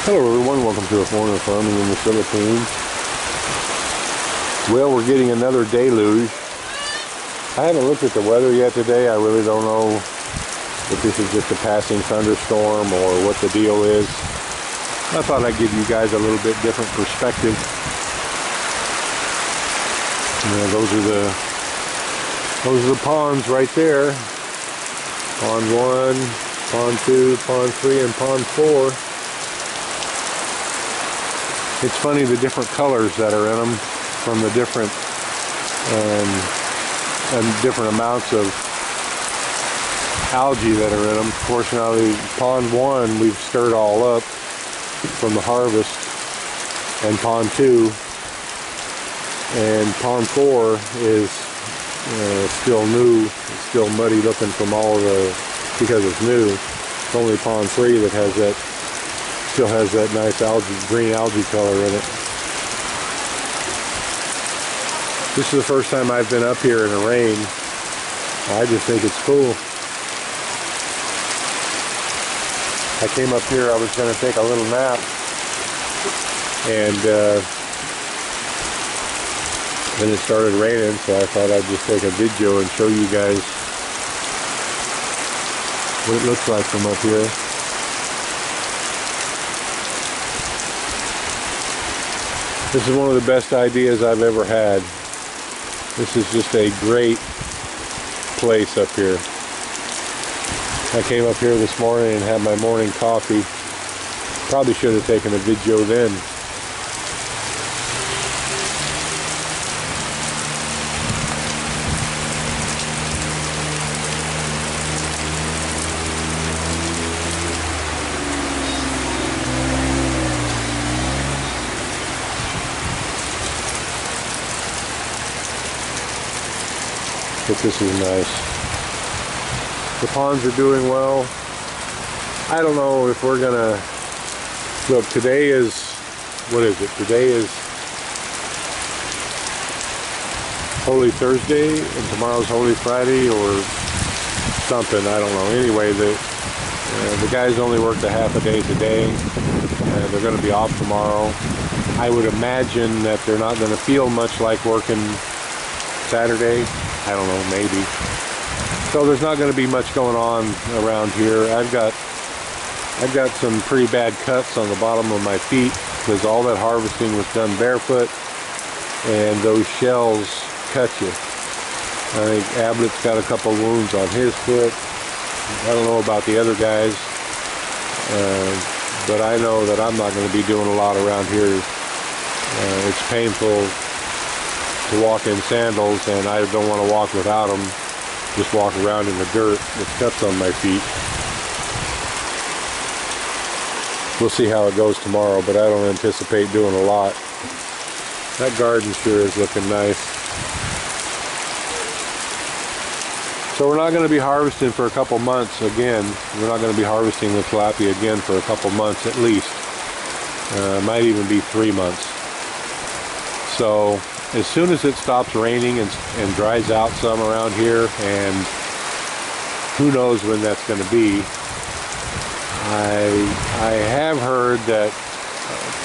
Hello everyone, welcome to A Form of Farming in the Philippines. Well, we're getting another deluge. I haven't looked at the weather yet today. I really don't know if this is just a passing thunderstorm or what the deal is. I thought I'd give you guys a little bit different perspective. Those are the ponds right there. Pond 1, Pond 2, Pond 3, and Pond 4. It's funny the different colors that are in them from the different and different amounts of algae that are in them. Of course, now the Pond 1 we've stirred all up from the harvest, and Pond 2 and Pond 4 is still new. It's still muddy looking from because it's new. It's only Pond 3 that has that. Still has that nice green algae color in it. This is the first time I've been up here in the rain. I just think it's cool. I came up here, I was going to take a little nap, and then it started raining, so I thought I'd just take a video and show you guys what it looks like from up here. This is one of the best ideas I've ever had. This is just a great place up here. I came up here this morning and had my morning coffee. Probably should have taken a video then. But this is nice. The ponds are doing well. I don't know if we're gonna look. Today is, what is it? Today is Holy Thursday and tomorrow's Holy Friday or something. I don't know. Anyway, the guys only worked a half a day today. They're going to be off tomorrow. I would imagine that they're not going to feel much like working Saturday. I don't know, maybe. So there's not going to be much going on around here. I've got some pretty bad cuts on the bottom of my feet because all that harvesting was done barefoot, and those shells cut you. I think Ablett's got a couple wounds on his foot. I don't know about the other guys, but I know that I'm not going to be doing a lot around here. It's painful to walk in sandals, and I don't want to walk without them. Just walk around in the dirt with cuts on my feet. We'll see how it goes tomorrow, but I don't anticipate doing a lot. That garden sure is looking nice. So we're not going to be harvesting for a couple months again. We're not going to be harvesting the tilapia again for a couple months at least. Might even be 3 months. So as soon as it stops raining and dries out some around here, and who knows when that's going to be, I have heard that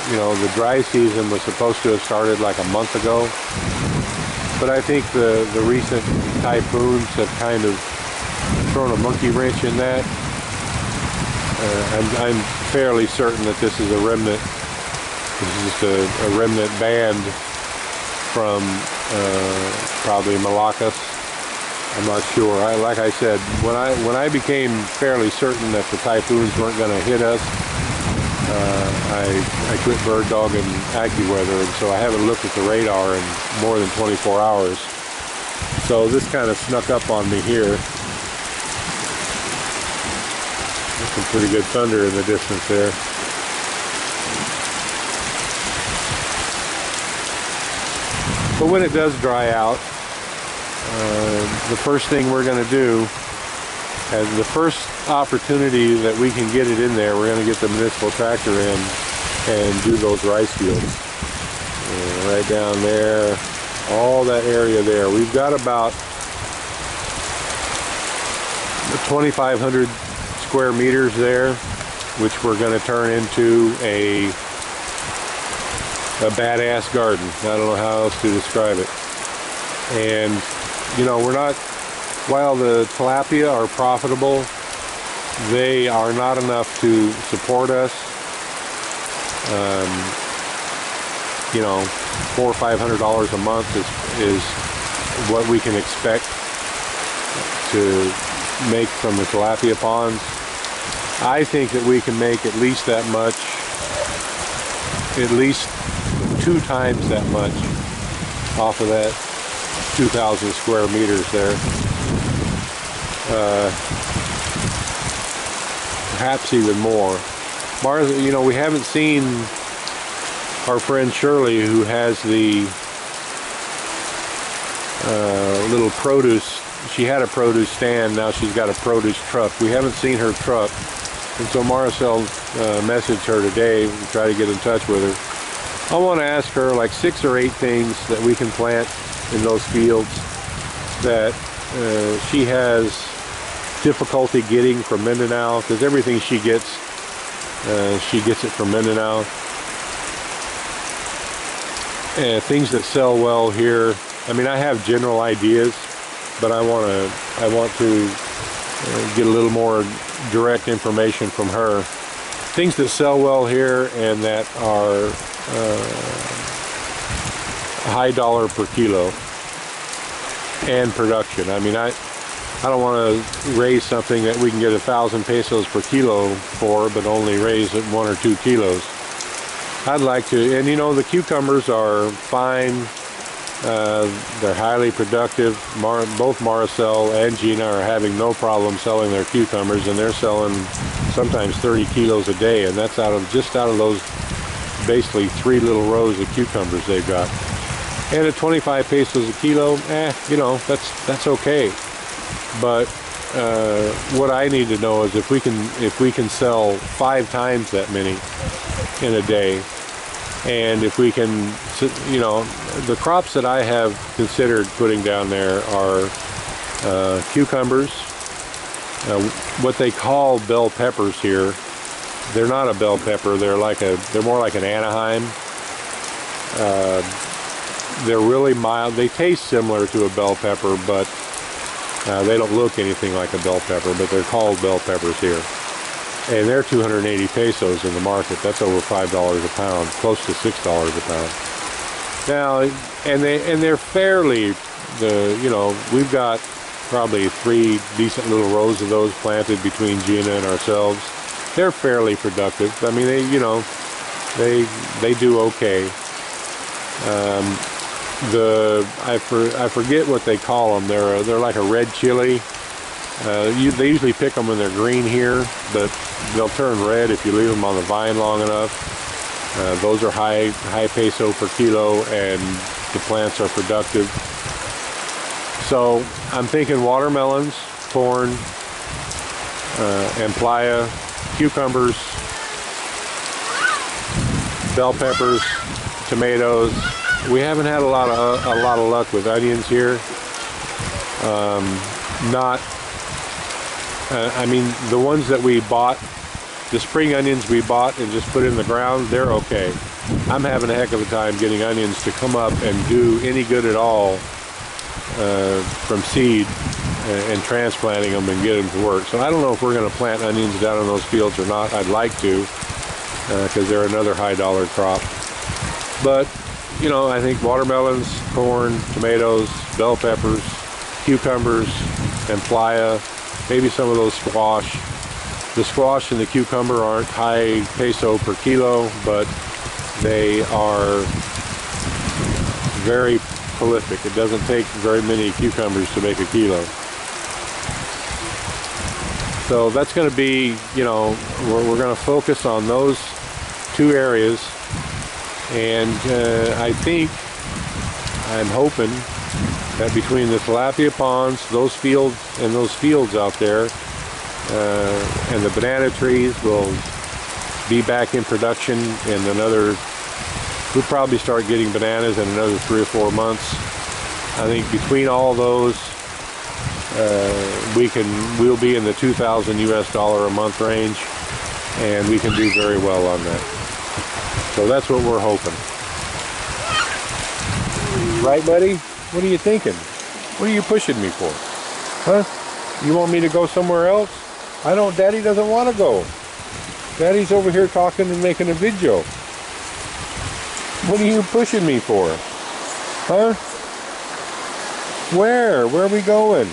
the dry season was supposed to have started like a month ago, but I think the recent typhoons have kind of thrown a monkey wrench in that. I'm fairly certain that this is a remnant. This is just a remnant band from probably Malaccas. I'm not sure. Like I said, when I became fairly certain that the typhoons weren't going to hit us, I quit bird dog and AccuWeather, and so I haven't looked at the radar in more than 24 hours. So this kind of snuck up on me here. There's some pretty good thunder in the distance there. But when it does dry out, the first thing we're going to do, and the first opportunity that we can get it in there, we're going to get the municipal tractor in and do those rice fields. Right down there, all that area there. We've got about 2,500 square meters there. which we're going to turn into a badass garden. I don't know how else to describe it. And you know, we're not, while the tilapia are profitable, they are not enough to support us. You know, $400 or $500 a month is what we can expect to make from the tilapia ponds. I think that we can make at least that much, at least 2 times that much off of that 2,000 square meters there. Perhaps even more. You know, we haven't seen our friend Shirley, who has the little produce. She had a produce stand, now she's got a produce truck. We haven't seen her truck, and so Maricel messaged her today to try to get in touch with her. I want to ask her like 6 or 8 things that we can plant in those fields that she has difficulty getting from Mindanao, because everything she gets it from Mindanao. Things that sell well here. I mean, I have general ideas, but I want to get a little more direct information from her. Things that sell well here and that are high dollar per kilo and production. I mean, I don't want to raise something that we can get 1,000 pesos per kilo for, but only raise it 1 or 2 kilos. I'd like to, and you know, the cucumbers are fine. They're highly productive. Both Maricel and Gina are having no problem selling their cucumbers, and they're selling sometimes 30 kilos a day, and that's just out of those basically 3 little rows of cucumbers they've got. And at 25 pesos a kilo, you know, that's okay. But what I need to know is if we can sell 5 times that many in a day, and if we can, you know, the crops that I have considered putting down there are cucumbers, what they call bell peppers here. They're not a bell pepper. They're more like an Anaheim. They're really mild. They taste similar to a bell pepper, but they don't look anything like a bell pepper, but they're called bell peppers here. And they're 280 pesos in the market. That's over $5 a pound, close to $6 a pound. Now, and they're fairly, you know, we've got probably 3 decent little rows of those planted between Gina and ourselves. They're fairly productive. I mean, you know, they do okay. I forget what they call them. They're like a red chili. They usually pick them when they're green here, but they'll turn red if you leave them on the vine long enough. Those are high peso per kilo, and the plants are productive. So I'm thinking watermelons, corn, amplia, cucumbers, bell peppers, tomatoes. We haven't had a lot of luck with onions here. I mean, the ones that we bought, the spring onions we bought and just put in the ground, they're okay. I'm having a heck of a time getting onions to come up and do any good at all from seed and transplanting them and get them to work. So I don't know if we're going to plant onions down in those fields or not. I'd like to, because they're another high dollar crop. But, you know, I think watermelons, corn, tomatoes, bell peppers, cucumbers, amplia, maybe some of those squash. The squash and the cucumber aren't high peso per kilo, but they are very prolific. It doesn't take very many cucumbers to make a kilo. So that's going to be, you know, we're going to focus on those 2 areas. And I'm hoping that between the tilapia ponds, those fields out there, and the banana trees will be back in production in another, we'll probably start getting bananas in another 3 or 4 months. I think between all those, we'll be in the $2,000 US a month range. and we can do very well on that. So that's what we're hoping. Right, buddy? What are you thinking? What are you pushing me for? Huh? You want me to go somewhere else? I don't. Daddy doesn't want to go. Daddy's over here talking and making a video. What are you pushing me for? Huh? Where? Where are we going?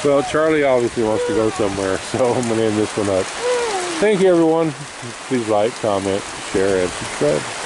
Well, Charlie obviously wants to go somewhere, so I'm going to end this one up. Thank you, everyone. Please like, comment, share, and subscribe.